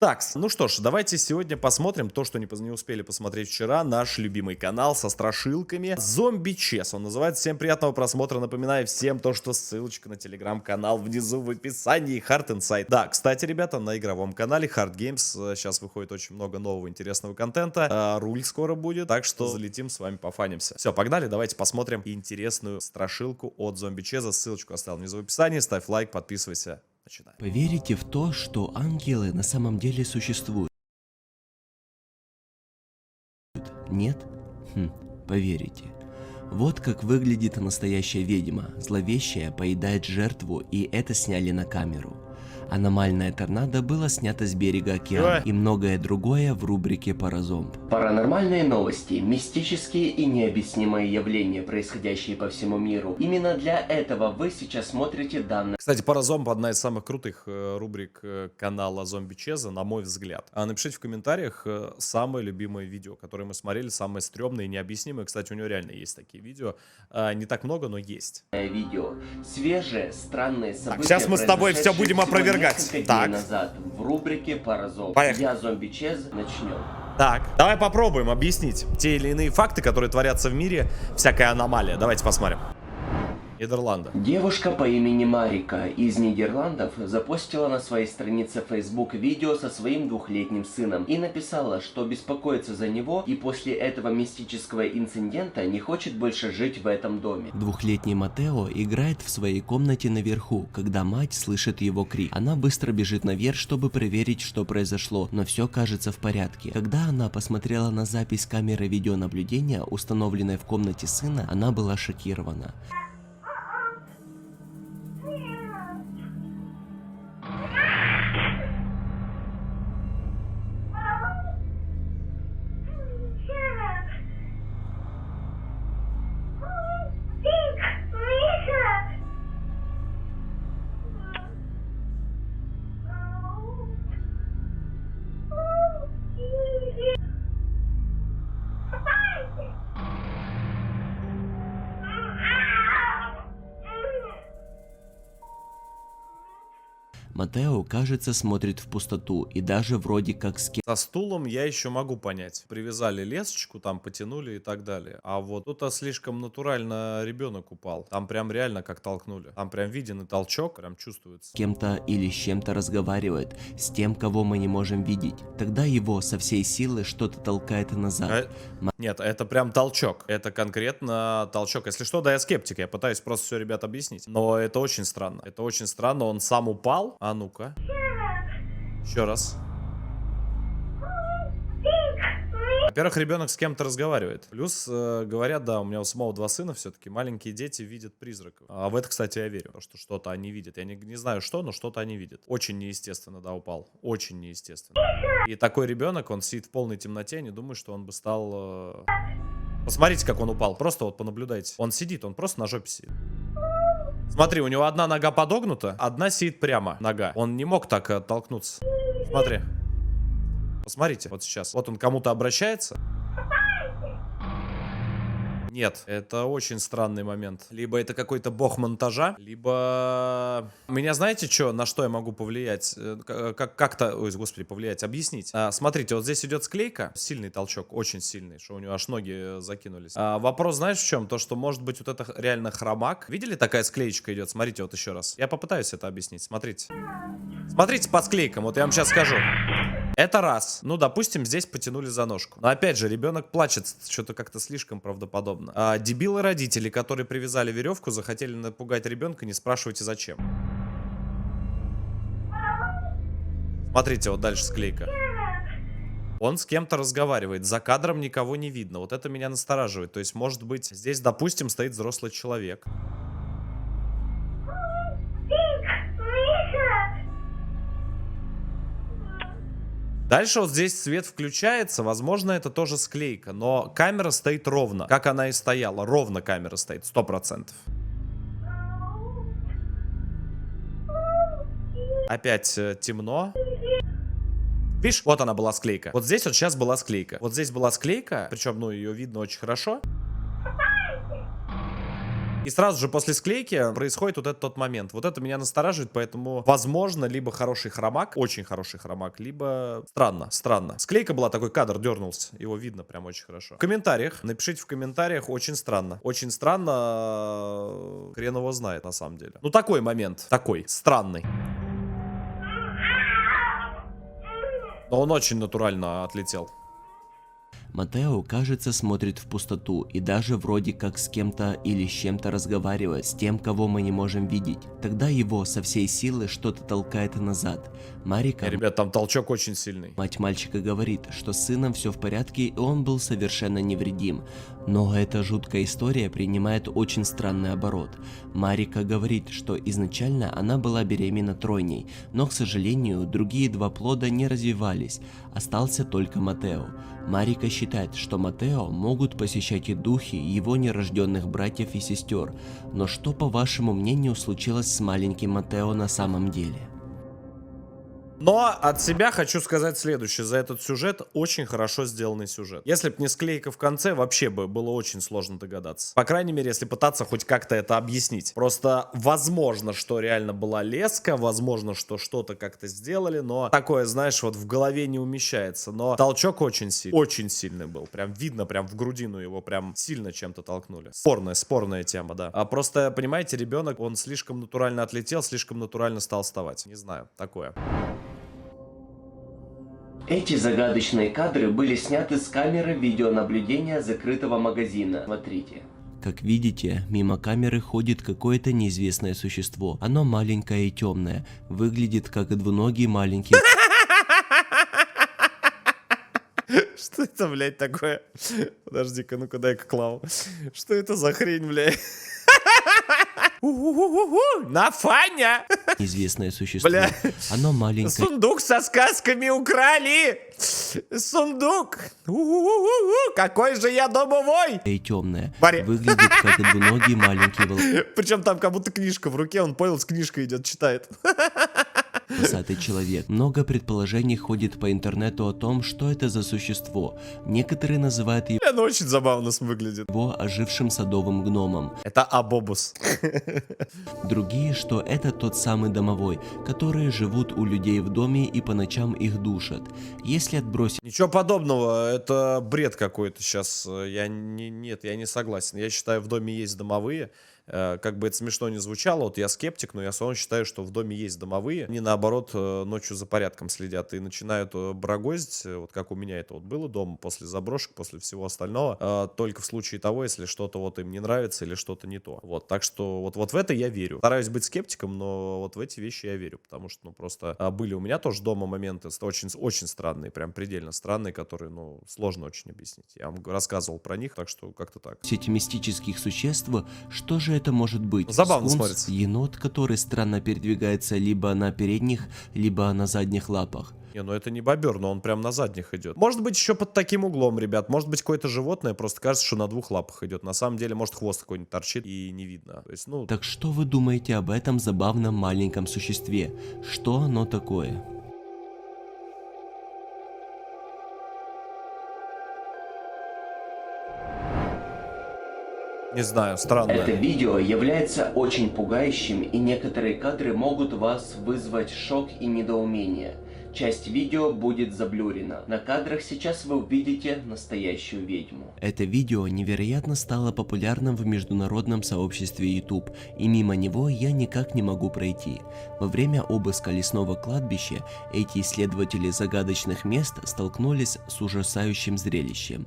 Так, ну что ж, давайте сегодня посмотрим то, что не успели посмотреть вчера. Наш любимый канал со страшилками Zombie Chess. Он называется. Всем приятного просмотра. Напоминаю всем то, что ссылочка на телеграм-канал внизу в описании. Hard Insight. Да, кстати, ребята, на игровом канале Hard Games сейчас выходит очень много нового интересного контента. Руль скоро будет, так что залетим с вами, пофанимся. Все, погнали, давайте посмотрим интересную страшилку от Zombie Chess. Ссылочку оставил внизу в описании. Ставь лайк, подписывайся. Начинаем. Поверите в то, что ангелы на самом деле существуют? Нет? Поверите. Вот как выглядит настоящая ведьма. Зловещая поедает жертву, и это сняли на камеру. Аномальная торнадо было снято с берега океана и многое другое в рубрике «Паразомб». Паранормальные новости, мистические и необъяснимые явления, происходящие по всему миру. Именно для этого вы сейчас смотрите данное. Кстати, Паразомб одна из самых крутых рубрик канала Zombie Chess, на мой взгляд. Напишите в комментариях самое любимое видео, которое мы смотрели, самое стрёмное и необъяснимое. Кстати, у него реально есть такие видео. Не так много, но есть. Видео. Свежие, странные события. Так, сейчас мы с тобой все будем опровергать. Так. Назад в рубрике «Паразомб». Поехали. Я Zombie Chess, начнем. Так, давай попробуем объяснить те или иные факты, которые творятся в мире. Всякая аномалия. Давайте посмотрим. Нидерланды. Девушка по имени Марика из Нидерландов запостила на своей странице Facebook видео со своим двухлетним сыном и написала, что беспокоится за него и после этого мистического инцидента не хочет больше жить в этом доме. Двухлетний Матео играет в своей комнате наверху, когда мать слышит его крик. Она быстро бежит наверх, чтобы проверить, что произошло, но все кажется в порядке. Когда она посмотрела на запись камеры видеонаблюдения, установленной в комнате сына, она была шокирована. Матео, кажется, смотрит в пустоту и даже вроде как Со стулом я еще могу понять. Привязали лесочку, там потянули и так далее. А вот тут слишком натурально ребенок упал. Там прям реально как толкнули. Там прям виден и толчок, прям чувствуется. с кем-то или с чем-то разговаривает, с тем, кого мы не можем видеть. Тогда его со всей силы что-то толкает назад. Нет, это прям толчок. Это конкретно толчок. Если что, да, я скептик. Я пытаюсь просто все, ребят, объяснить. Но это очень странно. Это очень странно. Он сам упал. А ну-ка. Еще раз. Во-первых, ребенок с кем-то разговаривает. Плюс, говорят, да, у меня у самого два сына все-таки. Маленькие дети видят призраков. А в это, кстати, я верю. Потому что что-то они видят. Я не знаю что, но что-то они видят. Очень неестественно, да, упал. Очень неестественно. И такой ребенок, он сидит в полной темноте. Я не думаю, что он бы стал... Посмотрите, как он упал. Просто вот понаблюдайте. Он сидит, он просто на жопе сидит. Смотри, у него одна нога подогнута, одна сидит прямо, нога. Он не мог так оттолкнуться. Смотри. Посмотрите, вот сейчас. Вот он кому-то обращается. Нет, это очень странный момент. Либо это какой-то бог монтажа, либо... Меня знаете, на что я могу повлиять? Как-то... Ой, господи, повлиять, объяснить. Смотрите, вот здесь идет склейка. Сильный толчок, очень сильный, что у него аж ноги закинулись. Вопрос знаешь в чем? То, что может быть вот это реально хромак. Видели, такая склеечка идет? Смотрите вот еще раз. Я попытаюсь это объяснить, смотрите. Смотрите по склейкам, вот я вам сейчас скажу. Это раз. Ну, допустим, здесь потянули за ножку. Но опять же, ребенок плачет, что-то как-то слишком правдоподобно. Дебилы родители, которые привязали веревку, захотели напугать ребенка, не спрашивайте зачем. Смотрите, вот дальше склейка. Он с кем-то разговаривает, за кадром никого не видно. Вот это меня настораживает. То есть, может быть, здесь, допустим, стоит взрослый человек. Дальше вот здесь свет включается, возможно, это тоже склейка, но камера стоит ровно, как она и стояла, ровно камера стоит, 100%. Опять темно. Видишь, вот она была склейка. Вот здесь вот сейчас была склейка. Вот здесь была склейка, причем, ну, ее видно очень хорошо. И сразу же после склейки происходит вот этот тот момент. Вот это меня настораживает, поэтому, возможно, либо хороший хромак, очень хороший хромак, либо странно. Склейка была, такой кадр дернулся, его видно прям очень хорошо. В комментариях, напишите в комментариях, очень странно. Очень странно, хрен его знает на самом деле. Ну такой момент, такой, странный. Но он очень натурально отлетел. Матео, кажется, смотрит в пустоту и даже вроде как с кем-то или с чем-то разговаривает, с тем, кого мы не можем видеть. Тогда его со всей силы что-то толкает назад. Марика, Ребят, там толчок очень сильный. мать мальчика, говорит, что с сыном все в порядке и он был совершенно невредим. Но эта жуткая история принимает очень странный оборот. Марика говорит, что изначально она была беременна тройней, но, к сожалению, другие два плода не развивались, остался только Матео. Марика считает, что Матео могут посещать и духи его нерожденных братьев и сестер. Но что, по вашему мнению, случилось с маленьким Матео на самом деле? Но от себя хочу сказать следующее. За этот сюжет очень хорошо сделанный сюжет. Если бы не склейка в конце, вообще бы было очень сложно догадаться. По крайней мере, если пытаться хоть как-то это объяснить. Просто возможно, что реально была леска, возможно, что что-то как-то сделали, но такое, знаешь, вот в голове не умещается. Но толчок очень сильный был. Прям видно, прям в грудину его прям сильно чем-то толкнули. Спорная тема, да. А просто, понимаете, ребенок, он слишком натурально отлетел, слишком натурально стал вставать. Не знаю, такое. Эти загадочные кадры были сняты с камеры видеонаблюдения закрытого магазина. Смотрите. Как видите, мимо камеры ходит какое-то неизвестное существо. Оно маленькое и темное, выглядит как двуногий маленький... Что это, блядь, такое? Подожди-ка, ну-ка дай-ка клаву. Что это за хрень, блядь? Нафаня! Неизвестное существо. Бля. Оно маленькое Сундук со сказками украли! Сундук! Какой же я домовой! и темное. Барри. Выглядит как двуногий маленький Причем там как будто книжка в руке, он понял, с книжкой идет, читает. волосатый человек. Много предположений ходит по интернету о том, что это за существо. Некоторые называют Оно очень забавно выглядит. его ожившим садовым гномом. Это Абобус. Другие, что это тот самый домовой, которые живут у людей в доме и по ночам их душат. Если отбросить Ничего подобного, это бред какой-то сейчас. Нет, я не согласен. Я считаю, в доме есть домовые. Как бы это смешно не звучало, вот я скептик, но я все равно считаю, что в доме есть домовые. Они, наоборот, ночью за порядком следят и начинают брагозить, вот как у меня это вот было дома, после заброшек, после всего остального, только в случае того, если что-то вот им не нравится или что-то не то. Вот, так что вот в это я верю. Стараюсь быть скептиком, но вот в эти вещи я верю, потому что, ну, просто были у меня тоже дома моменты очень, очень странные, прям предельно странные, которые, ну, сложно очень объяснить. Я вам рассказывал про них, так что как-то так. мистических существ, что же это может быть? Забавно Скунс, смотрится. енот, который странно передвигается либо на передних, либо на задних лапах. Не, ну это не бобер, но он прям на задних идет. Может быть, еще под таким углом, ребят. Может быть, какое-то животное, просто кажется, что на двух лапах идет. На самом деле, может, хвост какой-нибудь торчит и не видно. То есть, ну... Так что вы думаете об этом забавном маленьком существе? Что оно такое? Не знаю, странно. Это видео является очень пугающим, и некоторые кадры могут у вас вызвать шок и недоумение. Часть видео будет заблюрена. На кадрах сейчас вы увидите настоящую ведьму. Это видео невероятно стало популярным в международном сообществе YouTube, и мимо него я никак не могу пройти. Во время обыска лесного кладбища эти исследователи загадочных мест столкнулись с ужасающим зрелищем.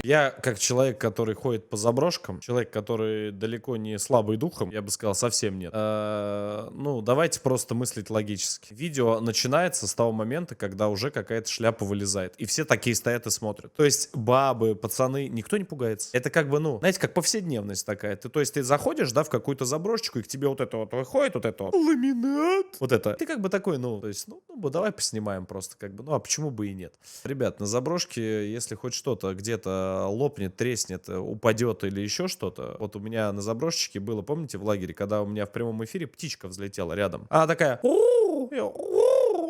Я, как человек, который ходит по заброшкам, человек, который далеко не слабый духом, я бы сказал, совсем нет. Ну, давайте просто мыслить логически. Видео начинается с того момента, когда уже какая-то шляпа вылезает. И все такие стоят и смотрят. То есть бабы, пацаны, никто не пугается. Это как бы, ну, знаете, как повседневность такая. То есть ты заходишь, да, в какую-то заброшечку, и к тебе вот это вот выходит, вот это вот ламинат. Вот это. Ты как бы такой, ну, то есть, ну давай поснимаем просто, как бы, ну, а почему бы и нет? Ребят, на заброшке, если хоть что-то где-то лопнет, треснет, упадет или еще что-то. Вот у меня на заброшечке было, помните, в лагере, когда у меня в прямом эфире птичка взлетела рядом. Она такая...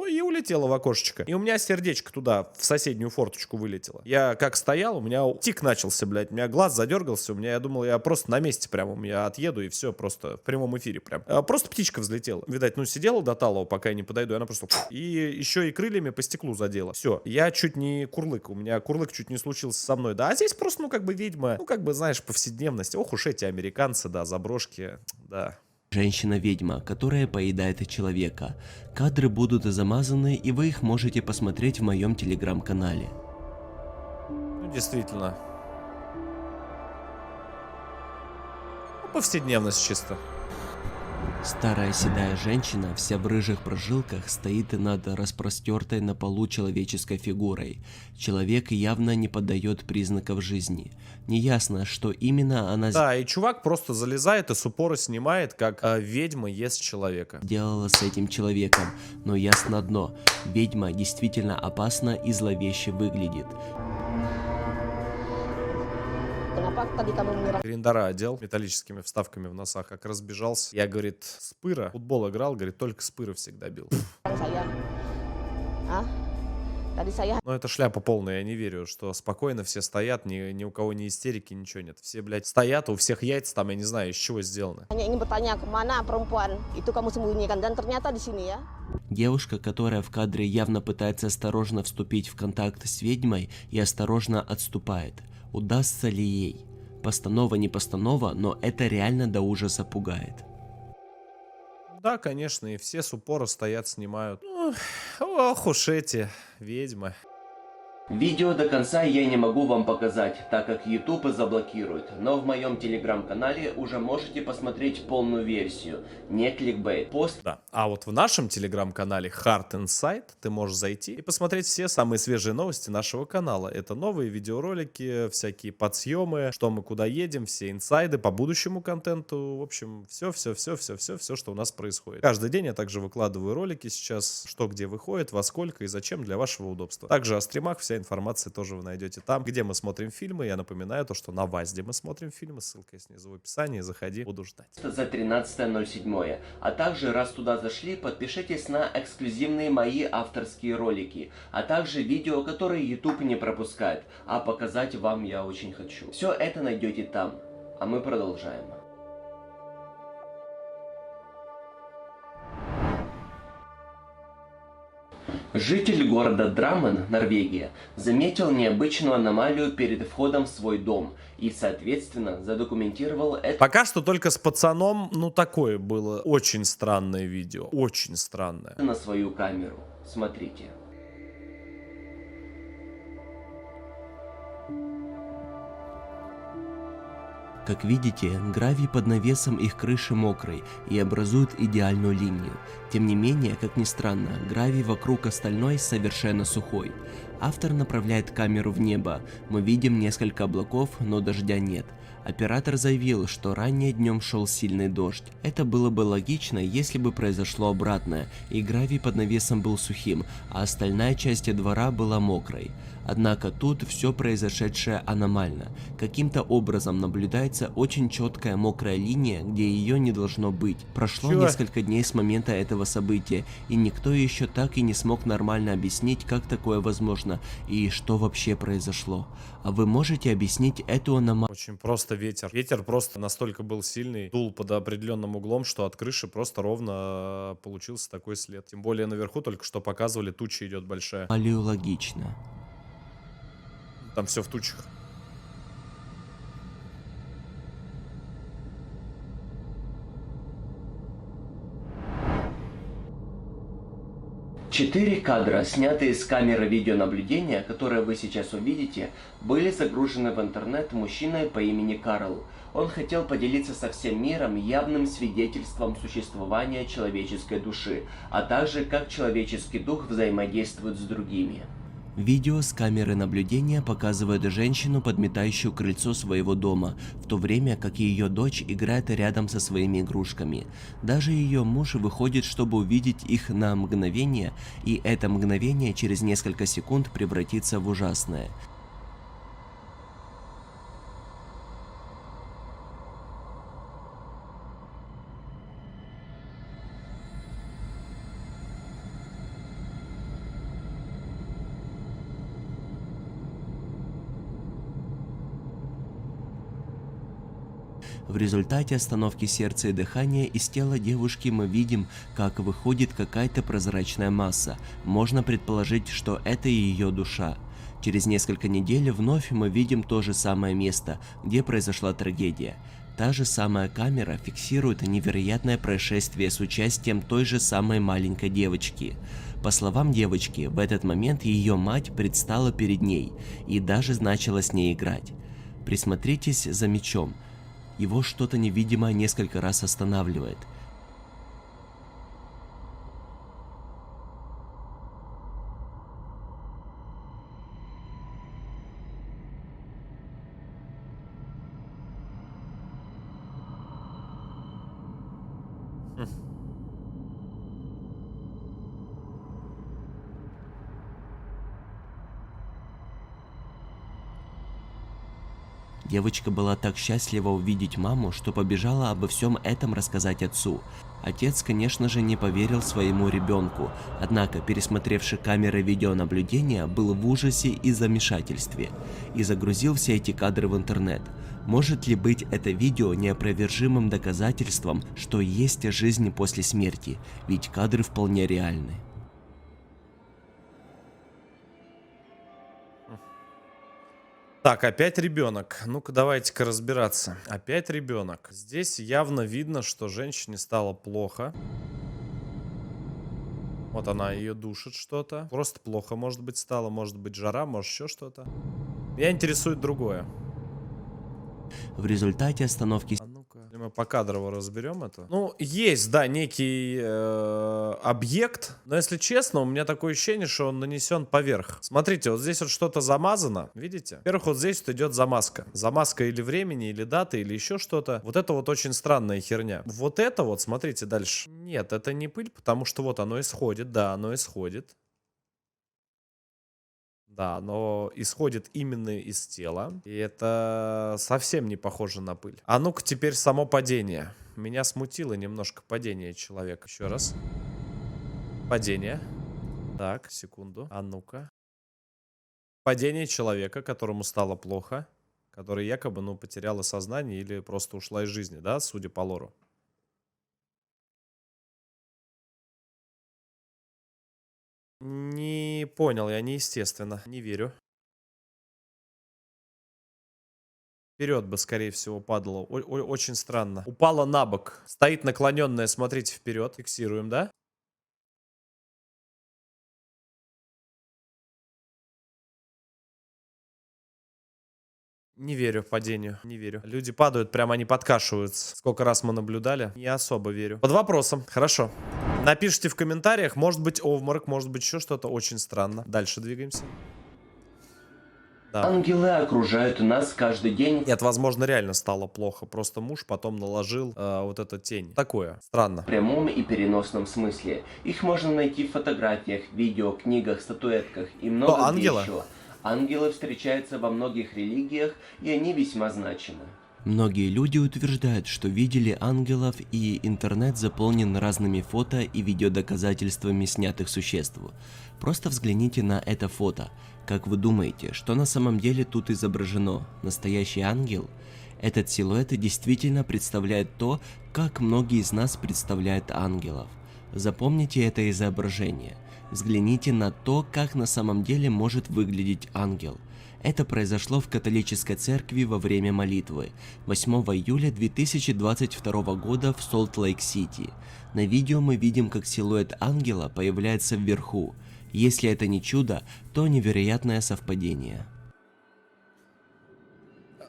и улетела в окошечко. И у меня сердечко туда, в соседнюю форточку вылетело. Я как стоял, у меня тик начался, блядь, у меня глаз задергался, я думал, я просто на месте прямо, у меня отъеду и все, просто в прямом эфире прям. Просто птичка взлетела. Видать, сидела до талого, пока я не подойду, и она просто... И еще и крыльями по стеклу задела. Все, я чуть не курлык, у меня курлык чуть не случился со мной. Да, а здесь просто, ведьма, знаешь, повседневность. Ох уж эти американцы, да, заброшки, да. Женщина-ведьма, которая поедает человека. Кадры будут замазаны, и вы их можете посмотреть в моем телеграм-канале. Действительно. Повседневность чисто. Старая седая женщина, вся в рыжих прожилках, стоит над распростертой на полу человеческой фигурой. Человек явно не подает признаков жизни. Неясно, что именно она Да, и чувак просто залезает и с упора снимает, как ведьма ест человека. сделала с этим человеком. Но ясно одно, ведьма действительно опасна и зловеще выглядит. Kenapa tadi kamu menyerang Гриндара одел металлическими вставками в носах, как разбежался. Я, говорит, с пыра, футбол играл, говорит, только с пыра всегда бил. saya? Hah? Tadi saya Но это шляпа полная, я не верю, что спокойно все стоят, ни у кого ни истерики, ничего нет. Все, блядь, стоят, у всех яйца там, я не знаю, из чего сделаны. hanya ingin bertanya kemana perempuan itu kamu sembunyikan dan ternyata di sini ya. Девушка, которая в кадре явно пытается осторожно вступить в контакт с ведьмой и осторожно отступает. Удастся ли ей? Постанова не постанова, но это реально до ужаса пугает. Да, конечно, и все с упора стоят, снимают. Ох уж эти ведьмы. Видео до конца я не могу вам показать, так как YouTube заблокирует, но в моем телеграм-канале уже можете посмотреть полную версию, не кликбейт. Да. А вот в нашем телеграм-канале Heart Inside ты можешь зайти и посмотреть все самые свежие новости нашего канала. Это новые видеоролики, всякие подсъемы, что мы куда едем, все инсайды по будущему контенту. В общем, все, что у нас происходит. Каждый день я также выкладываю ролики сейчас, что где выходит, во сколько и зачем для вашего удобства. Также о стримах вся информация тоже вы найдете там, где мы смотрим фильмы. Я напоминаю то, что на ВАЗде мы смотрим фильмы. Ссылка снизу в описании. Заходи, буду ждать. За 13.07. А также, раз туда зашли, подпишитесь на эксклюзивные мои авторские ролики, а также видео, которые YouTube не пропускает, а показать вам я очень хочу. Все это найдете там. А мы продолжаем. Житель города Драммен, Норвегия, заметил необычную аномалию перед входом в свой дом и, соответственно, задокументировал это Пока что только с пацаном, такое было очень странное видео. Очень странное. на свою камеру. Смотрите. Как видите, гравий под навесом их крыши мокрый и образует идеальную линию. Тем не менее, как ни странно, гравий вокруг остальной совершенно сухой. Автор направляет камеру в небо. Мы видим несколько облаков, но дождя нет. Оператор заявил, что ранее днем шел сильный дождь. Это было бы логично, если бы произошло обратное, и гравий под навесом был сухим, а остальная часть двора была мокрой. Однако тут все произошедшее аномально. Каким-то образом наблюдается очень четкая мокрая линия, где ее не должно быть. Прошло Чё? несколько дней с момента этого события, и никто еще так и не смог нормально объяснить, как такое возможно и что вообще произошло. А вы можете объяснить эту аномалию? Очень просто ветер. Ветер просто настолько был сильный, дул под определенным углом, что от крыши просто ровно получился такой след. Тем более наверху только что показывали, туча идет большая. Логично. Там все в тучах. Четыре кадра, снятые с камеры видеонаблюдения, которые вы сейчас увидите, были загружены в интернет мужчиной по имени Карл. Он хотел поделиться со всем миром явным свидетельством существования человеческой души, а также как человеческий дух взаимодействует с другими. Видео с камеры наблюдения показывает женщину, подметающую крыльцо своего дома, в то время как ее дочь играет рядом со своими игрушками. Даже ее муж выходит, чтобы увидеть их на мгновение, и это мгновение через несколько секунд превратится в ужасное. В результате остановки сердца и дыхания из тела девушки мы видим, как выходит какая-то прозрачная масса. Можно предположить, что это ее душа. Через несколько недель вновь мы видим то же самое место, где произошла трагедия. Та же самая камера фиксирует невероятное происшествие с участием той же самой маленькой девочки. По словам девочки, в этот момент ее мать предстала перед ней и даже начала с ней играть. Присмотритесь за мечом. Его что-то невидимое несколько раз останавливает. Девочка была так счастлива увидеть маму, что побежала обо всем этом рассказать отцу. Отец, конечно же, не поверил своему ребенку, однако, пересмотревший камеры видеонаблюдения, был в ужасе и замешательстве и загрузил все эти кадры в интернет. Может ли быть это видео неопровержимым доказательством, что есть жизнь после смерти, ведь кадры вполне реальны. Так, опять ребенок. Ну-ка, давайте-ка разбираться. Опять ребенок. Здесь явно видно, что женщине стало плохо. Вот она ее душит что-то. Просто плохо, может быть, стало. Может быть, жара, может, еще что-то. Меня интересует другое. В результате остановки... А ну-ка, мы покадрово разберем это. Ну, есть, да, некий объект. Но, если честно, у меня такое ощущение, что он нанесен поверх. Смотрите, вот здесь вот что-то замазано. Видите? Во-первых, вот здесь вот идет замазка. Замазка или времени, или даты, или еще что-то. Вот это вот очень странная херня. Вот это вот, смотрите дальше. Нет, это не пыль, потому что вот оно исходит. Да, оно исходит. Да, но исходит именно из тела. И это совсем не похоже на пыль. А ну-ка теперь само падение. Меня смутило немножко падение человека. Еще раз. Падение. Так, секунду. А ну-ка. Падение человека, которому стало плохо. Который якобы, ну, потеряла сознание или просто ушла из жизни, да, судя по лору. Не понял я, неестественно. Не верю. Вперед бы, скорее всего, падала. Очень странно. Упала на бок. Стоит наклоненная, смотрите, вперед. Фиксируем, да? Не верю падению, не верю. Люди падают, прямо они подкашиваются. Сколько раз мы наблюдали, не особо верю. Под вопросом, хорошо. Напишите в комментариях, может быть обморок, может быть еще что-то очень странно. Дальше двигаемся. Да. Ангелы окружают нас каждый день. Нет, возможно, реально стало плохо. Просто муж потом наложил вот эту тень. Такое, странно. В прямом и переносном смысле. Их можно найти в фотографиях, видео, книгах, статуэтках и много где ангелы? еще. Ангелы встречаются во многих религиях, и они весьма значимы. Многие люди утверждают, что видели ангелов, и интернет заполнен разными фото и видеодоказательствами снятых существ. Просто взгляните на это фото. Как вы думаете, что на самом деле тут изображено? Настоящий ангел? Этот силуэт действительно представляет то, как многие из нас представляют ангелов. Запомните это изображение. Взгляните на то, как на самом деле может выглядеть ангел. Это произошло в католической церкви во время молитвы 8 июля 2022 года в Солт-Лейк-Сити. На видео мы видим, как силуэт ангела появляется вверху. Если это не чудо, то невероятное совпадение.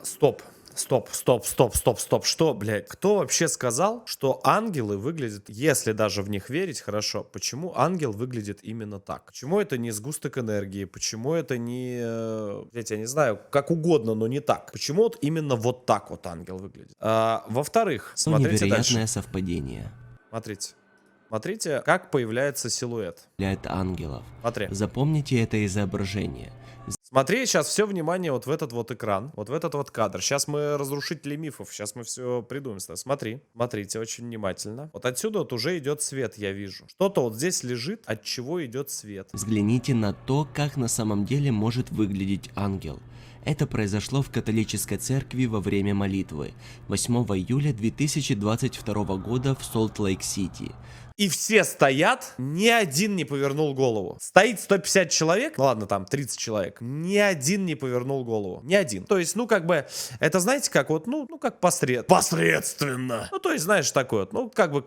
Стоп. Что, блядь? Кто вообще сказал, что ангелы выглядят, если даже в них верить, хорошо, почему ангел выглядит именно так? Почему это не сгусток энергии? Почему это не, блядь, я не знаю, как угодно, но не так? Почему вот именно вот так вот ангел выглядит? Во-вторых, смотрите Невероятное дальше. совпадение. Смотрите, как появляется силуэт. Ангелов. Смотри. Запомните это изображение. Смотри, сейчас все внимание вот в этот вот экран, вот в этот вот кадр. Сейчас мы разрушители мифов, сейчас мы все придумаем. Смотрите очень внимательно. Вот отсюда вот уже идет свет, я вижу. Что-то вот здесь лежит, от чего идет свет. Взгляните на то, как на самом деле может выглядеть ангел. Это произошло в католической церкви во время молитвы 8 июля 2022 года в Солт-Лейк-Сити. И все стоят, ни один не повернул голову. Стоит 150 человек, ну ладно, там 30 человек, ни один не повернул голову. Ни один. То есть, ну, как бы, это, знаете, как вот, ну как посредственно. Ну, то есть, знаешь, такое вот, ну, как бы,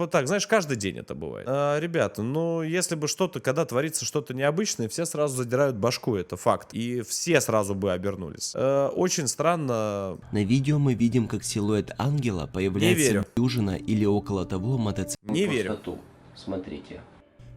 так, знаешь, каждый день это бывает. Ребята, ну, если бы что-то, когда творится что-то необычное, все сразу задирают башку, это факт. И все сразу бы обернулись. Очень странно. На видео мы видим, как силуэт ангела появляется дюжина или около того мотоцикла. Не верю. Смотрите.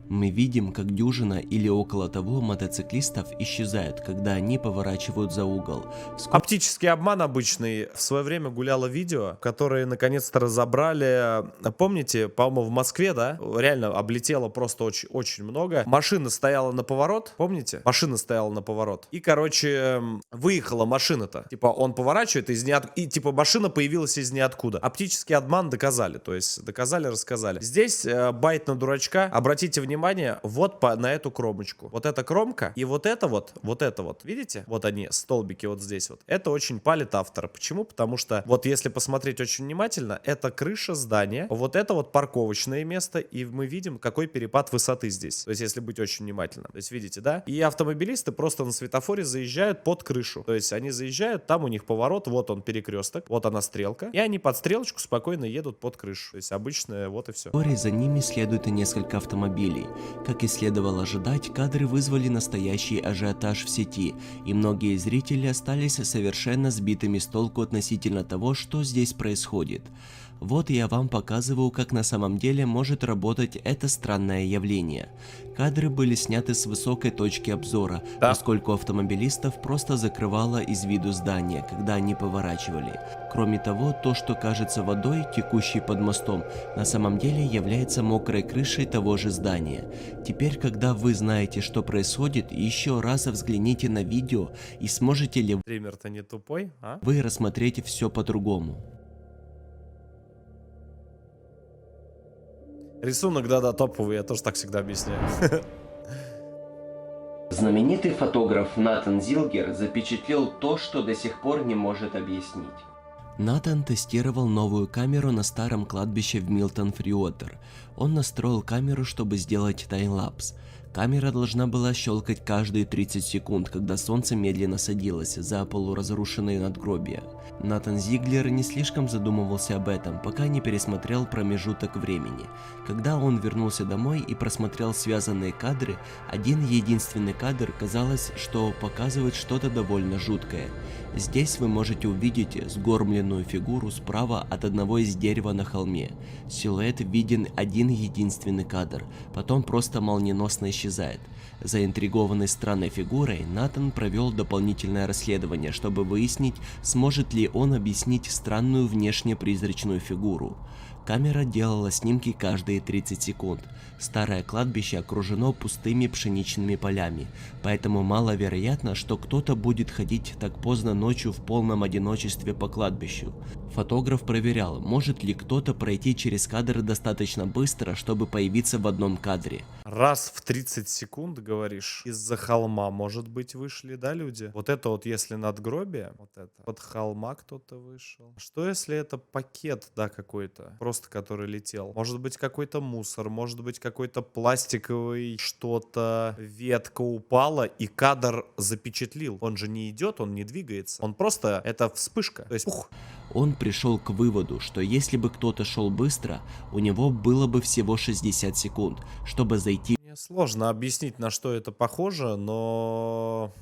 Мы видим, как дюжина или около того мотоциклистов исчезают, когда они поворачивают за угол. Оптический обман обычный. В свое время гуляло видео, которое наконец-то разобрали. Помните, по-моему, в Москве, да? Реально облетело просто очень много. Машина стояла на поворот, помните? Машина стояла на поворот. И, короче, выехала машина-то. Типа, он поворачивает из ниоткуда. И, типа, машина появилась из ниоткуда. Оптический обман доказали. То есть, доказали, рассказали. Здесь байт на дурачка. Обратите внимание, вот на эту кромочку. Вот эта кромка и вот это вот, видите? Вот они, столбики вот здесь вот. Это очень палит автора. Почему? Потому что вот если посмотреть очень внимательно, это крыша здания, вот это вот парковочное место, и мы видим, какой перепад высоты здесь. То есть, если быть очень внимательным. То есть, видите, да? И автомобилисты просто на светофоре заезжают под крышу. То есть, они заезжают, там у них поворот, вот он перекресток, вот она стрелка, и они под стрелочку спокойно едут под крышу. То есть, обычная, вот и все. За ними следует и несколько автомобилей. Как и следовало ожидать, кадры вызвали настоящий ажиотаж в сети, и многие зрители остались совершенно сбитыми с толку относительно того, что здесь происходит. Вот я вам показываю, как на самом деле может работать это странное явление. Кадры были сняты с высокой точки обзора, поскольку автомобилистов просто закрывало из виду здание, когда они поворачивали. Кроме того, то, что кажется водой, текущей под мостом, на самом деле является мокрой крышей того же здания. Теперь, когда вы знаете, что происходит, еще раз взгляните на видео и сможете ли Стример-то не тупой, а? вы рассмотреть все по-другому. Рисунок, да, топовый, я тоже так всегда объясняю. Знаменитый фотограф Натан Зилгер запечатлел то, что до сих пор не может объяснить. Натан тестировал новую камеру на старом кладбище в Милтон-Фриотер. Он настроил камеру, чтобы сделать таймлапс. Камера должна была щелкать каждые 30 секунд, когда солнце медленно садилось за полуразрушенные надгробия. Натан Зиглер не слишком задумывался об этом, пока не пересмотрел промежуток времени. Когда он вернулся домой и просмотрел связанные кадры, один единственный кадр, казалось, что показывает что-то довольно жуткое. Здесь вы можете увидеть сгорбленную фигуру справа от одного из дерева на холме. Силуэт виден один единственный кадр, потом просто молниеносно исчезает. Заинтригованный странной фигурой, Натан провел дополнительное расследование, чтобы выяснить, сможет ли он объяснить странную внешне призрачную фигуру. Камера делала снимки каждые 30 секунд. Старое кладбище окружено пустыми пшеничными полями, поэтому маловероятно, что кто-то будет ходить так поздно ночью в полном одиночестве по кладбищу. Фотограф проверял, может ли кто-то пройти через кадр достаточно быстро, чтобы появиться в одном кадре. Раз в 30 секунд, говоришь, из-за холма, может быть, вышли, да, люди? Вот это вот, если надгробие, вот это, под холма кто-то вышел. Что, если это пакет, да, какой-то, просто который летел? Может быть, какой-то мусор, может быть, какой-то пластиковый что-то, ветка упала, и кадр запечатлил. Он же не идет, он не двигается. Он просто, это вспышка. То есть, ух. Он пришел к выводу, что если бы кто-то шел быстро, у него было бы всего 60 секунд, чтобы зайти. Мне сложно объяснить, на что это похоже, но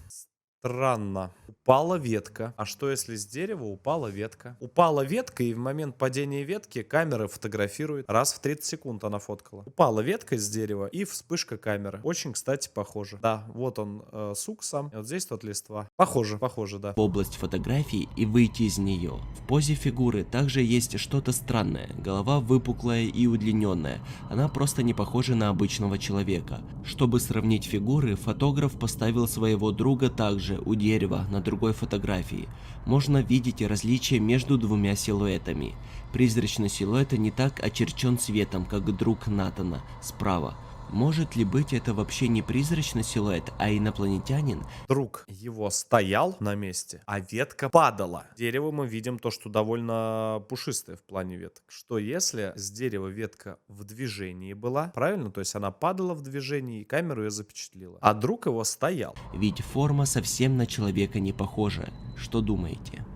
странно. Упала ветка. А что, если с дерева упала ветка? Упала ветка, и в момент падения ветки камера фотографирует. Раз в 30 секунд она фоткала. Упала ветка с дерева, и вспышка камеры. Очень, кстати, похоже. Да, вот он, сук сам. И вот здесь вот листва. Похоже, да. В область фотографии и выйти из нее. В позе фигуры также есть что-то странное. Голова выпуклая и удлиненная. Она просто не похожа на обычного человека. Чтобы сравнить фигуры, фотограф поставил своего друга также у дерева на другой фотографии. Можно видеть различия между двумя силуэтами. Призрачный силуэт не так очерчен цветом, как друг Натана справа. Может ли быть это вообще не призрачный силуэт, а инопланетянин? Друг его стоял на месте, а ветка падала. Дерево мы видим то, что довольно пушистое в плане веток. Что если с дерева ветка в движении была, правильно? То есть она падала в движении, и камеру ее запечатлила. А друг его стоял. Ведь форма совсем на человека не похожа. Что думаете?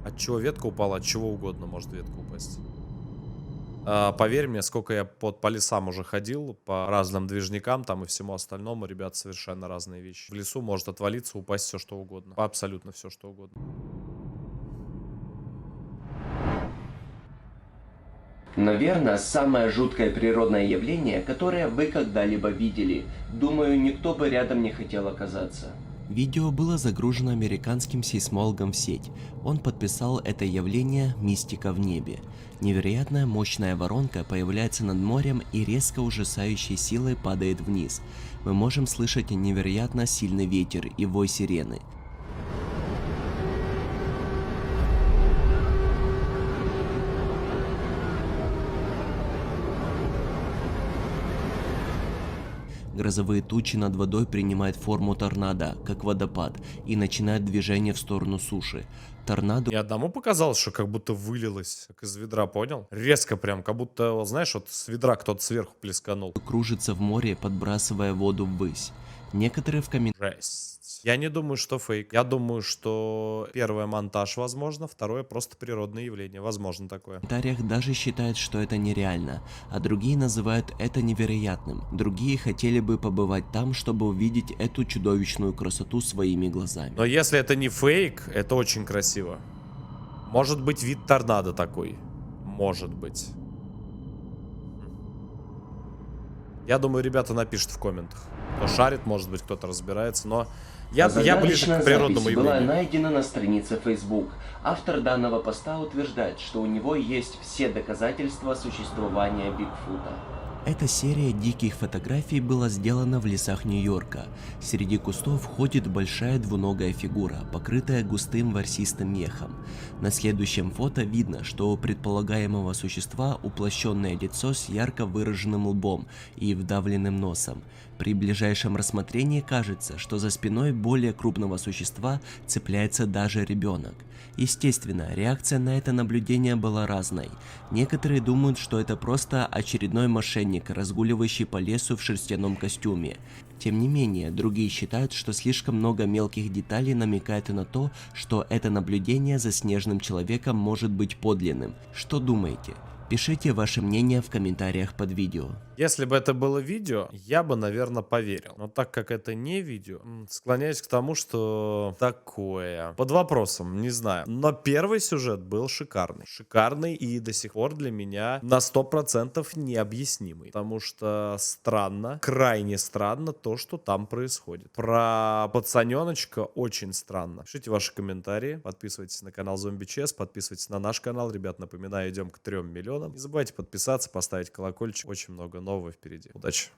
От чего ветка упала, от чего угодно может ветка упасть. Поверь мне, сколько я по лесам уже ходил, по разным движникам там и всему остальному, ребят, совершенно разные вещи. В лесу может отвалиться, упасть все что угодно. Абсолютно все что угодно. Наверное, самое жуткое природное явление, которое вы когда-либо видели. Думаю, никто бы рядом не хотел оказаться. Видео было загружено американским сейсмологом в сеть. Он подписал это явление «Мистика в небе». Невероятная мощная воронка появляется над морем и резко ужасающей силой падает вниз. Мы можем слышать невероятно сильный ветер и вой сирены. Грозовые тучи над водой принимают форму торнадо, как водопад, и начинают движение в сторону суши. Торнадо И одному показалось, что как будто вылилось, как из ведра, понял? Резко прям, как будто, вот знаешь, вот с ведра кто-то сверху плесканул. кружится в море, подбрасывая воду ввысь. Некоторые в Жесть. Я не думаю, что фейк. Я думаю, что первое монтаж, возможно, второе просто природное явление. Возможно такое. комментариях даже считают, что это нереально, а другие называют это невероятным. Другие хотели бы побывать там, чтобы увидеть эту чудовищную красоту своими глазами. Но если это не фейк, это очень красиво. Может быть вид торнадо такой. Может быть. Я думаю, ребята напишут в комментах. Кто шарит, может быть, кто-то разбирается, но я ближе Загадочная к природному запись была явлению. найдена на странице Facebook. Автор данного поста утверждает, что у него есть все доказательства существования Бигфута. Эта серия диких фотографий была сделана в лесах Нью-Йорка. Среди кустов ходит большая двуногая фигура, покрытая густым ворсистым мехом. На следующем фото видно, что у предполагаемого существа уплощенное лицо с ярко выраженным лбом и вдавленным носом. При ближайшем рассмотрении кажется, что за спиной более крупного существа цепляется даже ребенок. Естественно, реакция на это наблюдение была разной. Некоторые думают, что это просто очередной мошенник, разгуливающий по лесу в шерстяном костюме. Тем не менее, другие считают, что слишком много мелких деталей намекает на то, что это наблюдение за снежным человеком может быть подлинным. Что думаете? Пишите ваше мнение в комментариях под видео. Если бы это было видео, я бы, наверное, поверил. Но так как это не видео, склоняюсь к тому, что такое. Под вопросом, не знаю. Но первый сюжет был шикарный. Шикарный и до сих пор для меня на 100% необъяснимый. Потому что странно, крайне странно то, что там происходит. Про пацаненочка очень странно. Пишите ваши комментарии, подписывайтесь на канал Zombie Chess, подписывайтесь на наш канал. Ребят, напоминаю, идем к 3 миллионам. Не забывайте подписаться, поставить колокольчик. Очень много нового впереди. Удачи!